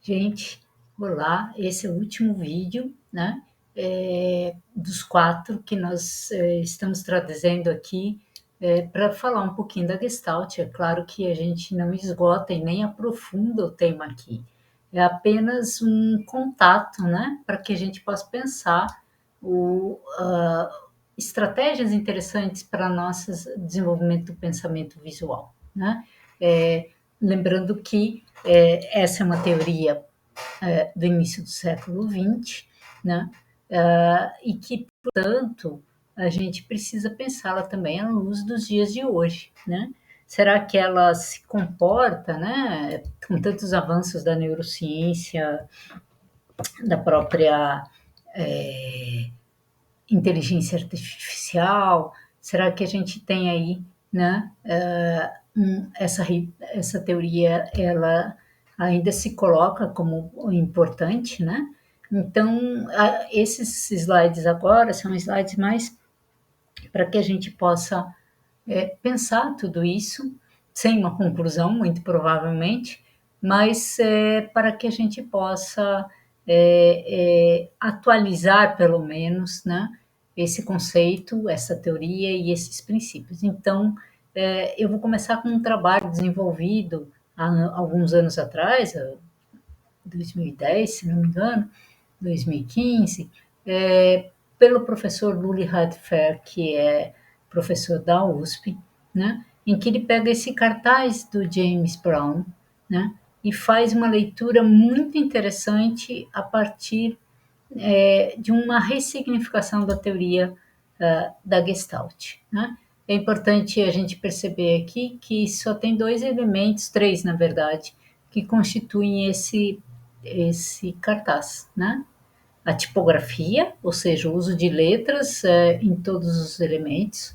Gente, olá, esse é o último vídeo, né, dos 4 que nós, estamos trazendo aqui, para falar um pouquinho da Gestalt. É claro que a gente não esgota e nem aprofunda o tema aqui, é apenas um contato, né, para que a gente possa pensar estratégias interessantes para nosso desenvolvimento do pensamento visual, né. Lembrando que essa é uma teoria do início do século XX, né? E que, portanto, a gente precisa pensá-la também à luz dos dias de hoje, né? Será que ela se comporta, né, com tantos avanços da neurociência, da própria inteligência artificial? Será que a gente tem aí, né, essa teoria, ela ainda se coloca como importante, né? Então, esses slides agora são slides mais para que a gente possa pensar tudo isso, sem uma conclusão, muito provavelmente, mas para que a gente possa atualizar, pelo menos, né, esse conceito, essa teoria e esses princípios. Então, eu vou começar com um trabalho desenvolvido há alguns anos atrás, 2010, se não me engano, 2015, pelo professor Luli Radfer, que é professor da USP, né, em que ele pega esse cartaz do James Brown, né, e faz uma leitura muito interessante a partir de uma ressignificação da teoria da Gestalt, né. É importante a gente perceber aqui que só tem dois elementos, três na verdade, que constituem esse cartaz, né? A tipografia, ou seja, o uso de letras em todos os elementos,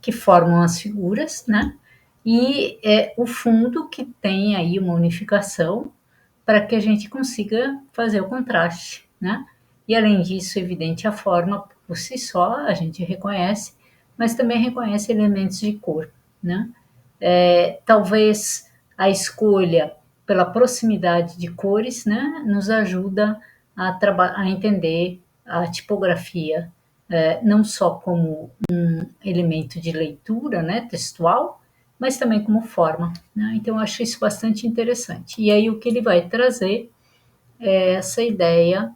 que formam as figuras, né? E o fundo que tem aí uma unificação para que a gente consiga fazer o contraste, né? E além disso, evidente, a forma por si só a gente reconhece, mas também reconhece elementos de cor, né? Talvez a escolha pela proximidade de cores, né, nos ajuda a entender a tipografia não só como um elemento de leitura, né, textual, mas também como forma, né? Então, eu acho isso bastante interessante. E aí, o que ele vai trazer é essa ideia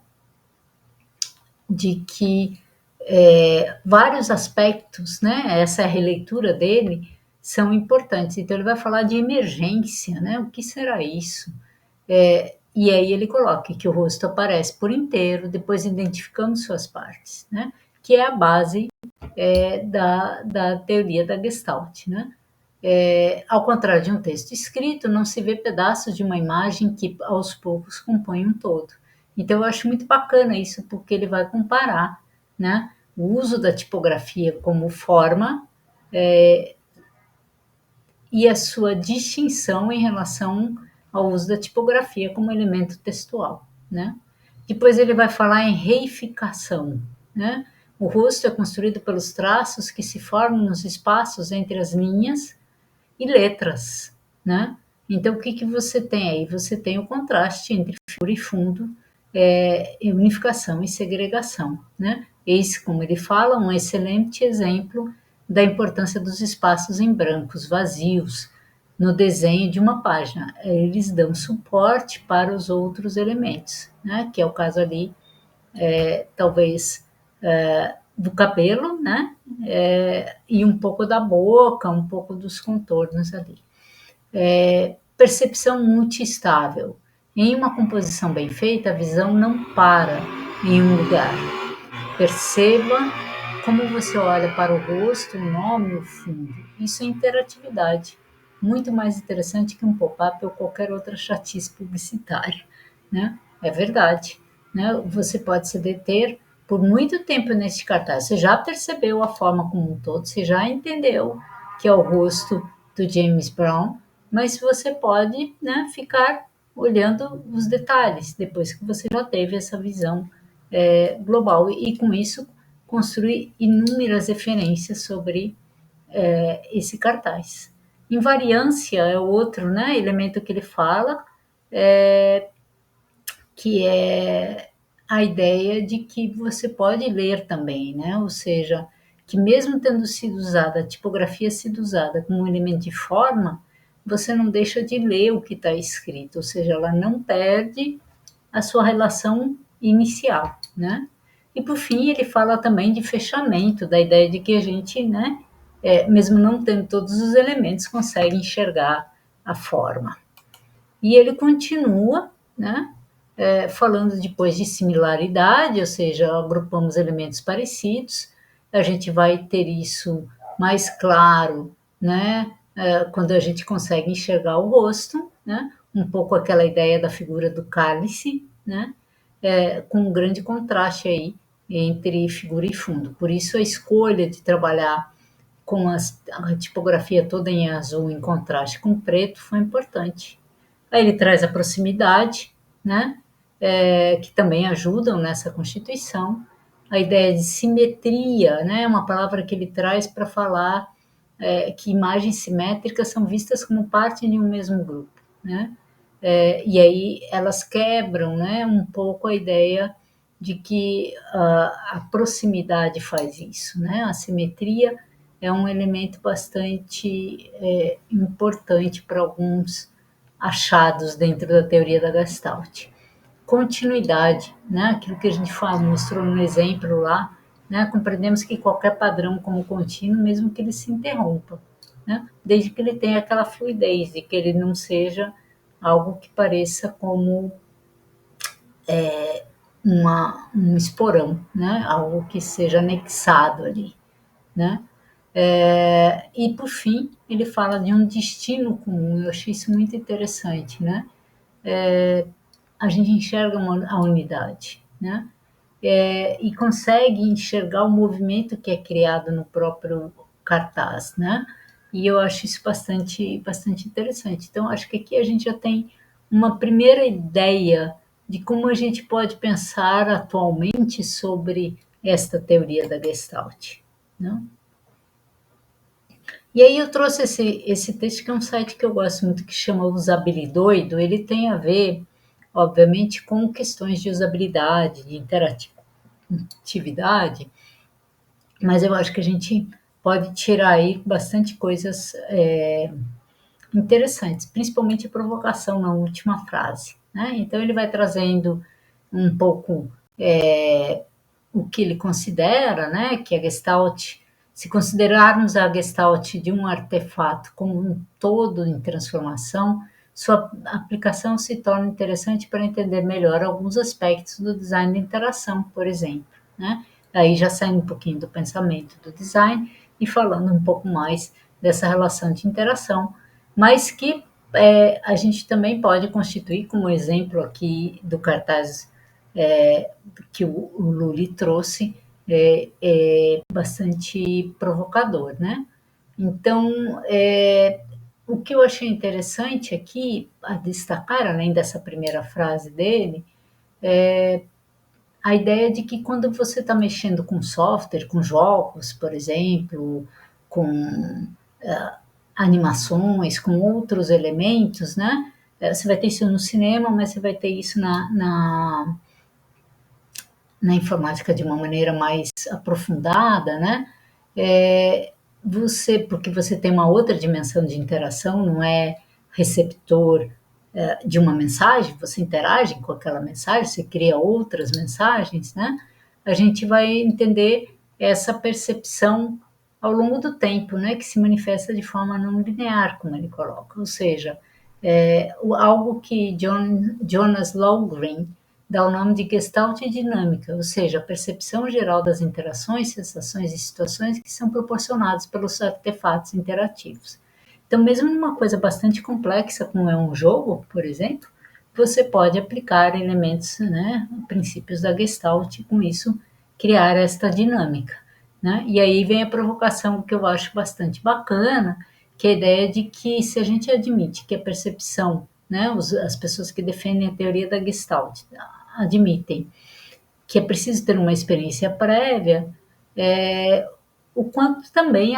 de que vários aspectos, né, essa é a releitura dele, são importantes. Então, ele vai falar de emergência, né? O que será isso? E aí ele coloca que o rosto aparece por inteiro, depois identificamos suas partes, né? Que é a base da teoria da Gestalt, né? Ao contrário de um texto escrito, não se vê pedaços de uma imagem que aos poucos compõem um todo. Então eu acho muito bacana isso, porque ele vai comparar, né, o uso da tipografia como forma e a sua distinção em relação ao uso da tipografia como elemento textual, né? Depois ele vai falar em reificação, né? O rosto é construído pelos traços que se formam nos espaços entre as linhas e letras, né? Então, o que, que você tem aí? Você tem o contraste entre figura e fundo, unificação e segregação, né? Eis, como ele fala, um excelente exemplo da importância dos espaços em brancos, vazios, no desenho de uma página. Eles dão suporte para os outros elementos, né? Que é o caso ali, talvez, do cabelo, né? E um pouco da boca, um pouco dos contornos ali. Percepção multiestável. Em uma composição bem feita, a visão não para em um lugar. Perceba como você olha para o rosto, o nome, o fundo. Isso é interatividade. Muito mais interessante que um pop-up ou qualquer outra chatice publicitária, né? É verdade, né? Você pode se deter por muito tempo neste cartaz. Você já percebeu a forma como um todo, você já entendeu que é o rosto do James Brown, mas você pode, né, ficar olhando os detalhes depois que você já teve essa visão global e com isso construir inúmeras referências sobre esse cartaz. Invariância é outro, né, elemento que ele fala, que é a ideia de que você pode ler também, né? Ou seja, que mesmo tendo sido usada, a tipografia sido usada como um elemento de forma, você não deixa de ler o que está escrito, ou seja, ela não perde a sua relação inicial, né? E por fim, ele fala também de fechamento, da ideia de que a gente, né, mesmo não tendo todos os elementos, consegue enxergar a forma. E ele continua, né, falando depois de similaridade, ou seja, agrupamos elementos parecidos, a gente vai ter isso mais claro, né, quando a gente consegue enxergar o rosto, né, um pouco aquela ideia da figura do cálice, né, com um grande contraste aí entre figura e fundo. Por isso a escolha de trabalhar com a tipografia toda em azul em contraste com preto foi importante. Aí ele traz a proximidade, né? Que também ajudam nessa constituição. A ideia de simetria, né? Uma palavra que ele traz para falar que imagens simétricas são vistas como parte de um mesmo grupo, né? E aí elas quebram, né, um pouco a ideia de que a proximidade faz isso, né? A simetria é um elemento bastante importante para alguns achados dentro da teoria da Gestalt. Continuidade, né? Aquilo que a gente mostrou no exemplo lá, né? Compreendemos que qualquer padrão como contínuo, mesmo que ele se interrompa, né? Desde que ele tenha aquela fluidez e que ele não seja algo que pareça como um esporão, né? Algo que seja anexado ali, né? E por fim, ele fala de um destino comum. Eu achei isso muito interessante, né? A gente enxerga a unidade, né? E consegue enxergar o movimento que é criado no próprio cartaz, né? E eu acho isso bastante interessante. Então, acho que aqui a gente já tem uma primeira ideia de como a gente pode pensar atualmente sobre esta teoria da Gestalt, né? E aí eu trouxe esse texto, que é um site que eu gosto muito, que chama Usabilidoido. Ele tem a ver, obviamente, com questões de usabilidade, de interatividade, mas eu acho que a gente pode tirar aí bastante coisas interessantes, principalmente a provocação na última frase, né? Então ele vai trazendo um pouco o que ele considera, né, que a Gestalt, se considerarmos a Gestalt de um artefato como um todo em transformação, sua aplicação se torna interessante para entender melhor alguns aspectos do design de interação, por exemplo, né? Aí já saindo um pouquinho do pensamento do design e falando um pouco mais dessa relação de interação, mas que a gente também pode constituir como exemplo aqui do cartaz que o Lully trouxe bastante provocador, né? Então, o que eu achei interessante aqui a destacar, além dessa primeira frase dele, a ideia de que quando você está mexendo com software, com jogos, por exemplo, com animações, com outros elementos, né? Você vai ter isso no cinema, mas você vai ter isso na informática de uma maneira mais aprofundada, né? Porque você tem uma outra dimensão de interação, não é receptor de uma mensagem, você interage com aquela mensagem, você cria outras mensagens, né? A gente vai entender essa percepção ao longo do tempo, né? Que se manifesta de forma não linear, como ele coloca, ou seja, algo que Jonas Lowgren dá o nome de Gestalt dinâmica, ou seja, a percepção geral das interações, sensações e situações que são proporcionadas pelos artefatos interativos. Então, mesmo numa coisa bastante complexa, como é um jogo, por exemplo, você pode aplicar elementos, né, princípios da Gestalt e, com isso, criar esta dinâmica, né? E aí vem a provocação que eu acho bastante bacana, que é a ideia de que se a gente admite que a percepção, né, as pessoas que defendem a teoria da Gestalt admitem que é preciso ter uma experiência prévia, o quanto também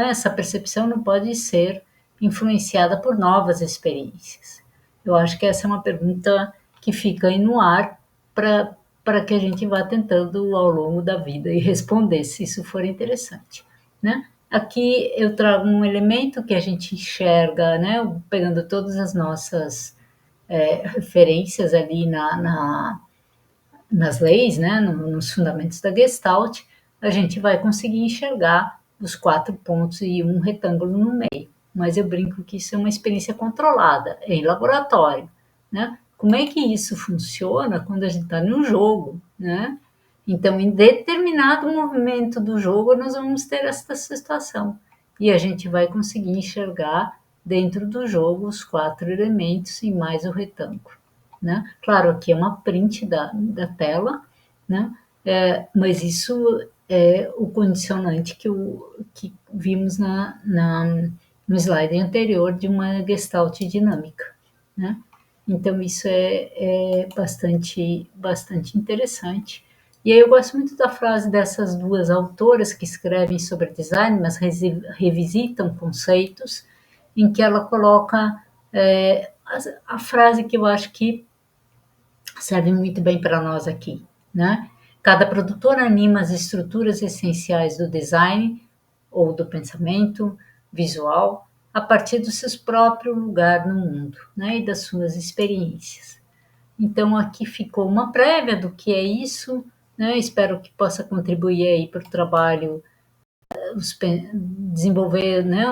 essa percepção não pode ser influenciada por novas experiências. Eu acho que essa é uma pergunta que fica aí no ar para que a gente vá tentando ao longo da vida e responder, se isso for interessante, né? Aqui eu trago um elemento que a gente enxerga, né, pegando todas as nossas referências ali nas leis, né, nos fundamentos da Gestalt, a gente vai conseguir enxergar os 4 pontos e um retângulo no meio. Mas eu brinco que isso é uma experiência controlada, é em laboratório, né? Como é que isso funciona quando a gente está num jogo, né? Então, em determinado movimento do jogo, nós vamos ter essa situação. E a gente vai conseguir enxergar dentro do jogo os 4 elementos e mais o retângulo, né? Claro, aqui é uma print da tela, né? Mas isso é o condicionante que vimos no slide anterior de uma gestalt dinâmica, né? Então, isso é bastante interessante. E aí eu gosto muito da frase dessas duas autoras que escrevem sobre design, mas revisitam conceitos, em que ela coloca a frase que eu acho que serve muito bem para nós aqui, né? Cada produtor anima as estruturas essenciais do design ou do pensamento visual a partir do seu próprio lugar no mundo, né? E das suas experiências. Então aqui ficou uma prévia do que é isso, né? Espero que possa contribuir aí para o trabalho, desenvolver, né,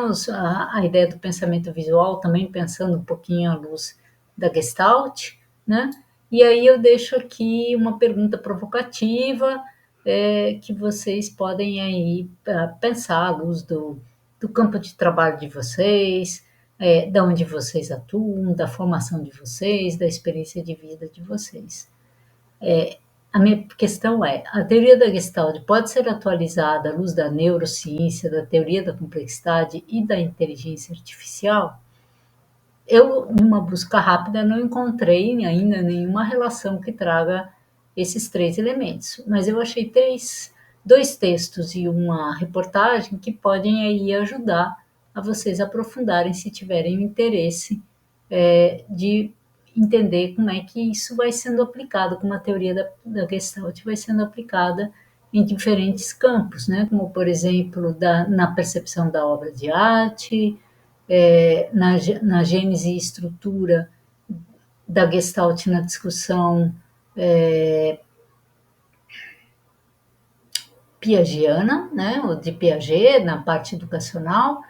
a ideia do pensamento visual, também pensando um pouquinho à luz da Gestalt, né? E aí eu deixo aqui uma pergunta provocativa, que vocês podem aí pensar à luz do campo de trabalho de vocês, da onde vocês atuam, da formação de vocês, da experiência de vida de vocês. A minha questão é: a teoria da Gestalt pode ser atualizada à luz da neurociência, da teoria da complexidade e da inteligência artificial? Eu, numa busca rápida, não encontrei ainda nenhuma relação que traga esses 3 elementos, mas eu achei dois textos e uma reportagem que podem aí ajudar a vocês aprofundarem, se tiverem interesse, de entender como é que isso vai sendo aplicado, como a teoria da Gestalt vai sendo aplicada em diferentes campos, né? Como, por exemplo, na percepção da obra de arte, na gênese e estrutura da Gestalt na discussão piagetiana, né, ou de Piaget, na parte educacional,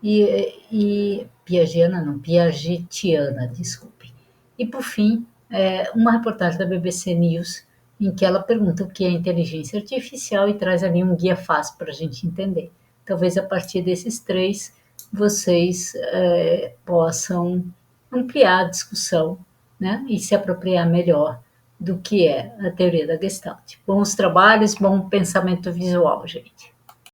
e piagetiana, não, piagetiana, desculpe. E, por fim, uma reportagem da BBC News, em que ela pergunta o que é inteligência artificial e traz ali um guia fácil para a gente entender. Talvez a partir desses 3 vocês possam ampliar a discussão, né, e se apropriar melhor do que é a teoria da Gestalt. Bons trabalhos, bom pensamento visual, gente.